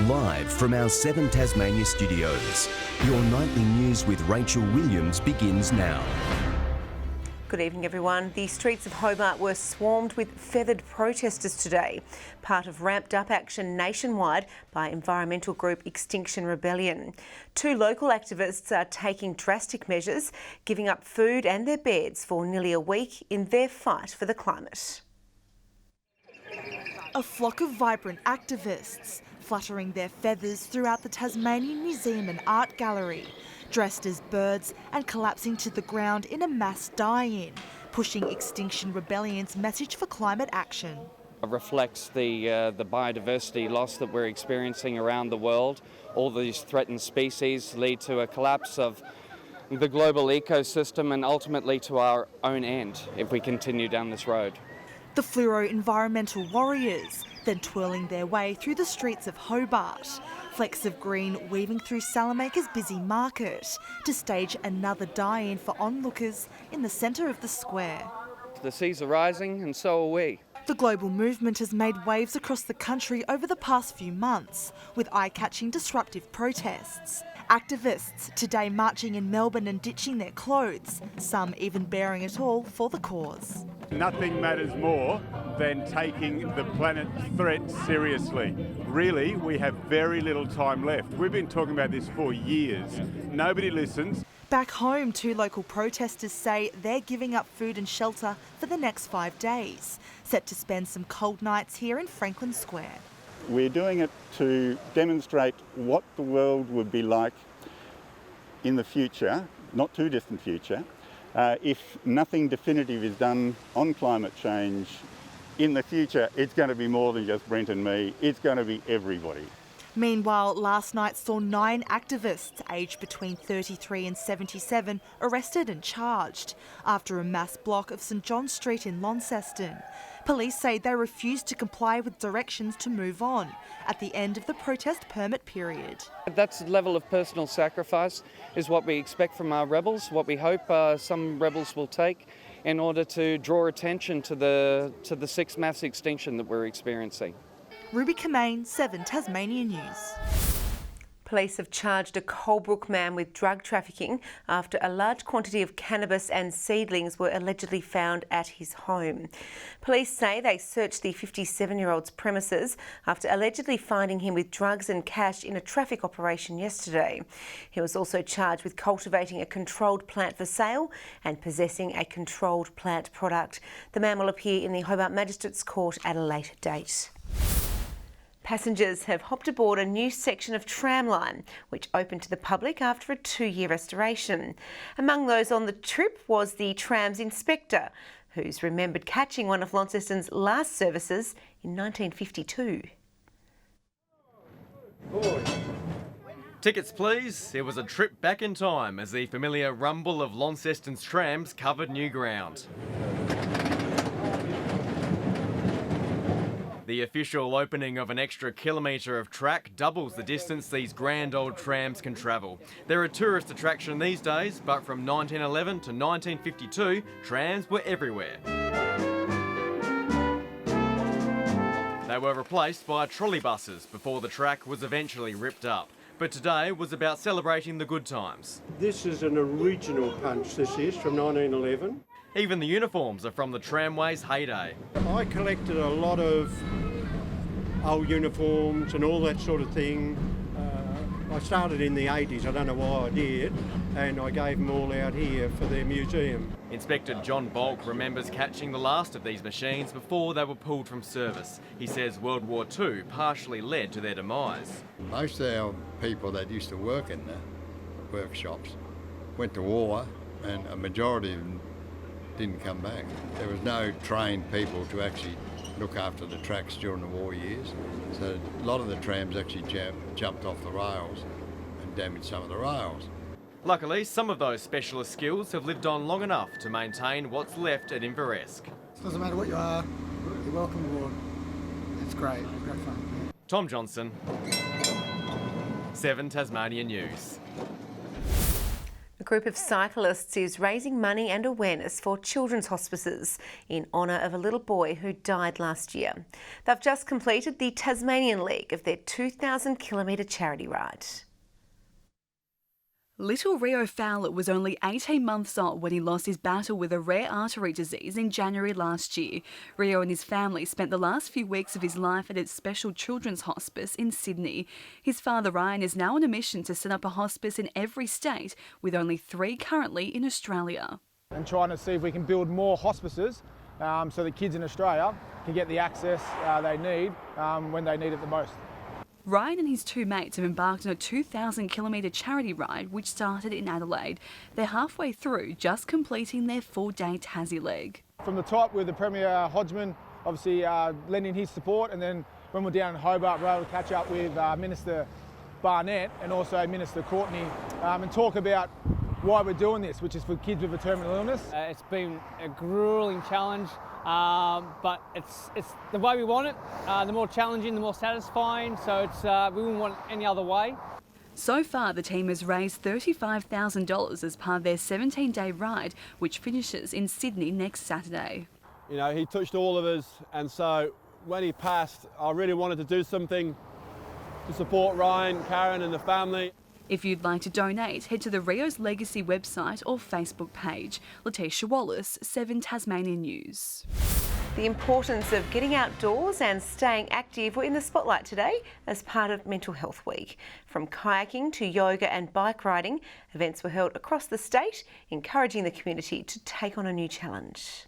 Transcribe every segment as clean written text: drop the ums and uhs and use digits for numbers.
Live from our 7 Tasmania studios, your nightly news with Rachel Williams begins now. Good evening, everyone. The streets of Hobart were swarmed with feathered protesters today, part of ramped up action nationwide by environmental group Extinction Rebellion. 2 local activists are taking drastic measures, giving up food and their beds for nearly a week in their fight for the climate. A flock of vibrant activists fluttering their feathers throughout the Tasmanian Museum and Art Gallery, dressed as birds and collapsing to the ground in a mass die-in, pushing Extinction Rebellion's message for climate action. It reflects the biodiversity loss that we're experiencing around the world. All these threatened species lead to a collapse of the global ecosystem and ultimately to our own end if we continue down this road. The fluoro environmental warriors then twirling their way through the streets of Hobart, flecks of green weaving through Salamaker's busy market to stage another die-in for onlookers in the centre of the square. The seas are rising and so are we. The global movement has made waves across the country over the past few months, with eye-catching disruptive protests. Activists today marching in Melbourne and ditching their clothes, some even bearing it all for the cause. Nothing matters more than taking the planet's threat seriously. Really, we have very little time left. We've been talking about this for years. Nobody listens. Back home, 2 local protesters say they're giving up food and shelter for the next 5 days, set to spend some cold nights here in Franklin Square. We're doing it to demonstrate what the world would be like in the future, not too distant future, if nothing definitive is done on climate change. In the future, it's going to be more than just Brent and me, it's going to be everybody. Meanwhile, last night saw 9 activists aged between 33 and 77 arrested and charged after a mass block of St John Street in Launceston. Police say they refused to comply with directions to move on at the end of the protest permit period. That's the level of personal sacrifice is what we expect from our rebels, what we hope some rebels will take in order to draw attention to the 6th mass extinction that we're experiencing. Ruby Kamane, 7 Tasmania News. Police have charged a Colebrook man with drug trafficking after a large quantity of cannabis and seedlings were allegedly found at his home. Police say they searched the 57-year-old's premises after allegedly finding him with drugs and cash in a traffic operation yesterday. He was also charged with cultivating a controlled plant for sale and possessing a controlled plant product. The man will appear in the Hobart Magistrates Court at a later date. Passengers have hopped aboard a new section of Tramline, which opened to the public after a 2-year restoration. Among those on the trip was the Trams inspector, who's remembered catching one of Launceston's last services in 1952. Tickets please. It was a trip back in time as the familiar rumble of Launceston's trams covered new ground. The official opening of an extra kilometre of track doubles the distance these grand old trams can travel. They're a tourist attraction these days, but from 1911 to 1952, trams were everywhere. They were replaced by trolley buses before the track was eventually ripped up. But today was about celebrating the good times. This is an original punch, this is, from 1911. Even the uniforms are from the tramway's heyday. I collected a lot of old uniforms and all that sort of thing. I started in the 80s, I don't know why I did, and I gave them all out here for their museum. Inspector John Bulk remembers catching the last of these machines before they were pulled from service. He says World War II partially led to their demise. Most of our people that used to work in the workshops went to war, and a majority of them didn't come back. There was no trained people to actually look after the tracks during the war years, so a lot of the trams actually jumped off the rails and damaged some of the rails. Luckily, some of those specialist skills have lived on long enough to maintain what's left at Inveresk. Doesn't matter what you are, you're welcome aboard. It's great fun. Tom Johnson, 7 Tasmania News. group of cyclists is raising money and awareness for children's hospices in honour of a little boy who died last year. They've just completed the Tasmanian leg of their 2,000-kilometre charity ride. Little Rio Fowler was only 18 months old when he lost his battle with a rare artery disease in January last year. Rio and his family spent the last few weeks of his life at its special children's hospice in Sydney. His father Ryan is now on a mission to set up a hospice in every state, with only 3 currently in Australia. And trying to see if we can build more hospices so the kids in Australia can get the access they need when they need it the most. Ryan and his 2 mates have embarked on a 2,000-kilometre charity ride which started in Adelaide. They're halfway through, just completing their 4-day Tassie leg. From the top with the Premier Hodgman obviously lending his support, and then when we're down in Hobart we're able to catch up with Minister Barnett and also Minister Courtney and talk about why we're doing this, which is for kids with a terminal illness. It's been a gruelling challenge, but it's the way we want it. The more challenging, the more satisfying, so we wouldn't want it any other way. So far, the team has raised $35,000 as part of their 17-day ride, which finishes in Sydney next Saturday. You know, he touched all of us, and so when he passed, I really wanted to do something to support Ryan, Karen and the family. If you'd like to donate, head to the Rio's Legacy website or Facebook page. Letitia Wallace, 7 Tasmania News. The importance of getting outdoors and staying active were in the spotlight today as part of Mental Health Week. From kayaking to yoga and bike riding, events were held across the state, encouraging the community to take on a new challenge.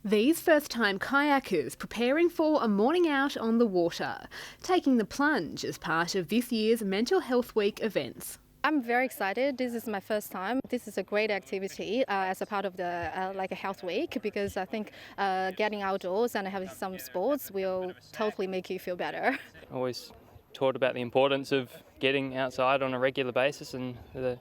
These first-time kayakers preparing for a morning out on the water, taking the plunge as part of this year's Mental Health Week events. I'm very excited. This is my first time. This is a great activity as a part of the like a health week, because I think getting outdoors and having some sports will totally make you feel better. Always taught about the importance of getting outside on a regular basis and the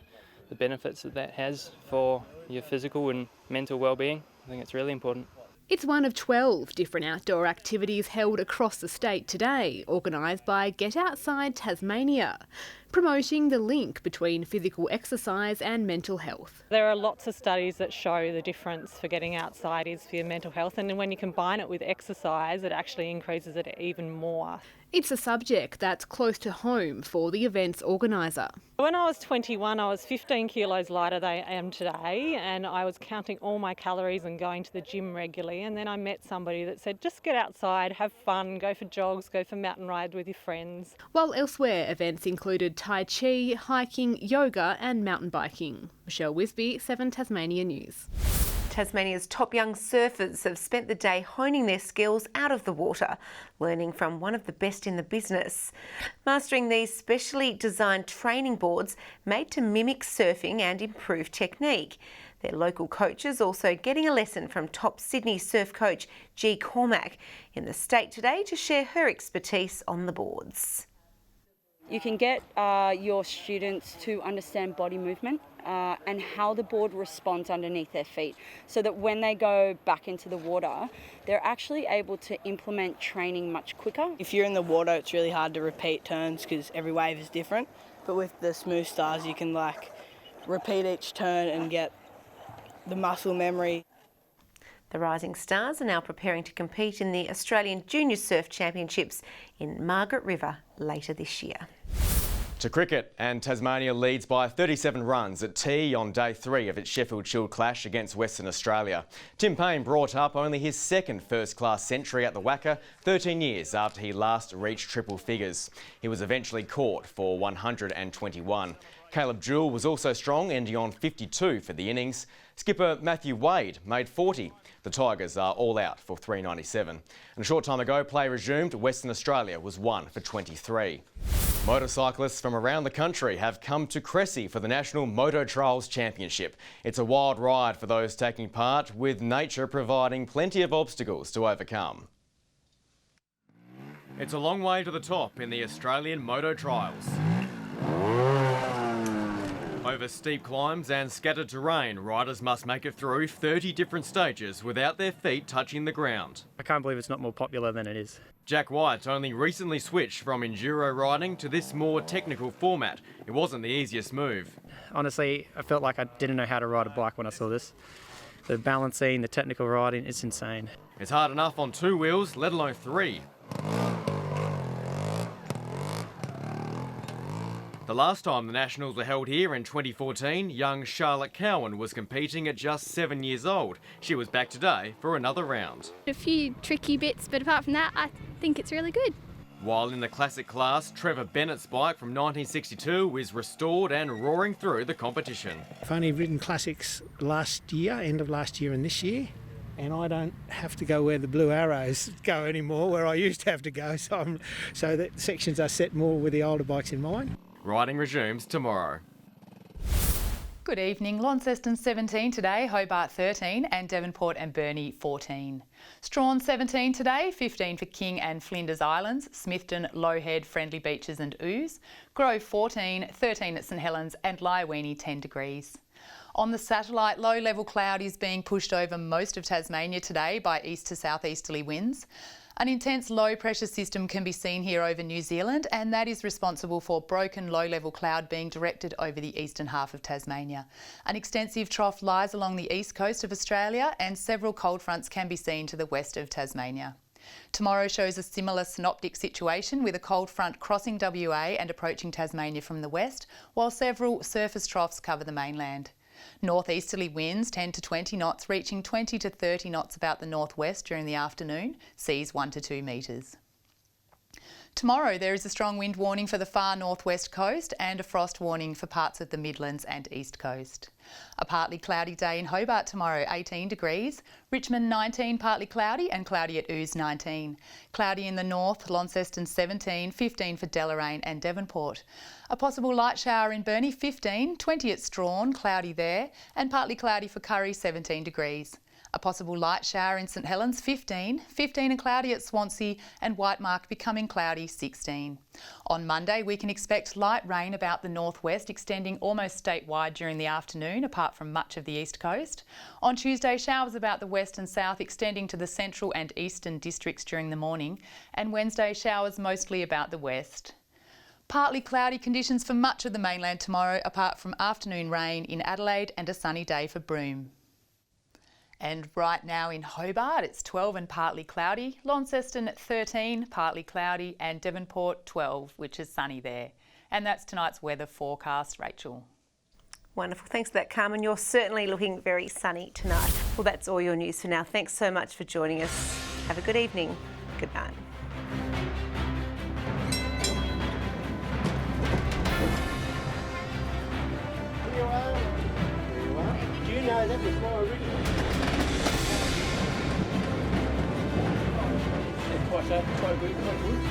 benefits that has for your physical and mental well-being. I think it's really important. It's one of 12 different outdoor activities held across the state today, organised by Get Outside Tasmania, promoting the link between physical exercise and mental health. There are lots of studies that show the difference for getting outside is for your mental health, and when you combine it with exercise, it actually increases it even more. It's a subject that's close to home for the event's organiser. When I was 21, I was 15 kilos lighter than I am today, and I was counting all my calories and going to the gym regularly, and then I met somebody that said, just get outside, have fun, go for jogs, go for mountain rides with your friends. While elsewhere, events included Tai Chi, hiking, yoga and mountain biking. Michelle Wisby, 7 Tasmania News. Tasmania's top young surfers have spent the day honing their skills out of the water, learning from one of the best in the business. Mastering these specially designed training boards made to mimic surfing and improve technique. Their local coaches also getting a lesson from top Sydney surf coach G. Cormack in the state today to share her expertise on the boards. You can get your students to understand body movement and how the board responds underneath their feet, so that when they go back into the water, they're actually able to implement training much quicker. If you're in the water, it's really hard to repeat turns because every wave is different. But with the smooth stars, you can repeat each turn and get the muscle memory. The Rising Stars are now preparing to compete in the Australian Junior Surf Championships in Margaret River later this year. To cricket, and Tasmania leads by 37 runs at tea on day 3 of its Sheffield Shield clash against Western Australia. Tim Payne brought up only his second first-class century at the Wacker 13 years after he last reached triple figures. He was eventually caught for 121. Caleb Jewell was also strong, ending on 52 for the innings. Skipper Matthew Wade made 40. The Tigers are all out for 397. And a short time ago, play resumed. Western Australia was 1 for 23. Motorcyclists from around the country have come to Cressy for the National Moto Trails Championship. It's a wild ride for those taking part, with nature providing plenty of obstacles to overcome. It's a long way to the top in the Australian Moto Trails. Over steep climbs and scattered terrain, riders must make it through 30 different stages without their feet touching the ground. I can't believe it's not more popular than it is. Jack White only recently switched from enduro riding to this more technical format. It wasn't the easiest move. Honestly, I felt like I didn't know how to ride a bike when I saw this. The balancing, the technical riding, it's insane. It's hard enough on 2 wheels, let alone 3. The last time the Nationals were held here in 2014, young Charlotte Cowan was competing at just 7 years old. She was back today for another round. A few tricky bits, but apart from that, I think it's really good. While in the classic class, Trevor Bennett's bike from 1962 is restored and roaring through the competition. I've only ridden classics last year, end of last year and this year, and I don't have to go where the blue arrows go anymore, where I used to have to go, so that sections are set more with the older bikes in mind. Riding resumes tomorrow. Good evening. Launceston 17 today, Hobart 13 and Devonport and Burnie 14. Strahan 17 today, 15 for King and Flinders Islands, Smithton, Lowhead, Friendly Beaches and Ouse, Grove 14, 13 at St Helens and Lyawini 10 degrees. On the satellite, low-level cloud is being pushed over most of Tasmania today by east to southeasterly winds. An intense low-pressure system can be seen here over New Zealand, and that is responsible for broken low-level cloud being directed over the eastern half of Tasmania. An extensive trough lies along the east coast of Australia, and several cold fronts can be seen to the west of Tasmania. Tomorrow shows a similar synoptic situation with a cold front crossing WA and approaching Tasmania from the west, while several surface troughs cover the mainland. Northeasterly winds 10 to 20 knots, reaching 20 to 30 knots about the northwest during the afternoon, seas 1 to 2 metres. Tomorrow there is a strong wind warning for the far northwest coast and a frost warning for parts of the Midlands and East Coast. A partly cloudy day in Hobart tomorrow, 18 degrees. Richmond 19, partly cloudy and cloudy at Ouse 19. Cloudy in the north, Launceston 17, 15 for Deloraine and Devonport. A possible light shower in Burnie 15, 20 at Strahan, cloudy there, and partly cloudy for Curry 17 degrees. A possible light shower in St Helens 15, 15 and cloudy at Swansea and Whitemark becoming cloudy 16. On Monday we can expect light rain about the northwest extending almost statewide during the afternoon apart from much of the east coast. On Tuesday showers about the west and south extending to the central and eastern districts during the morning, and Wednesday showers mostly about the west. Partly cloudy conditions for much of the mainland tomorrow apart from afternoon rain in Adelaide and a sunny day for Broome. And right now in Hobart, it's 12 and partly cloudy. Launceston 13, partly cloudy, and Devonport 12, which is sunny there. And that's tonight's weather forecast. Rachel. Wonderful. Thanks for that, Carmen. You're certainly looking very sunny tonight. Well, that's all your news for now. Thanks so much for joining us. Have a good evening. Good night. Did you know that before I read it? Quite good.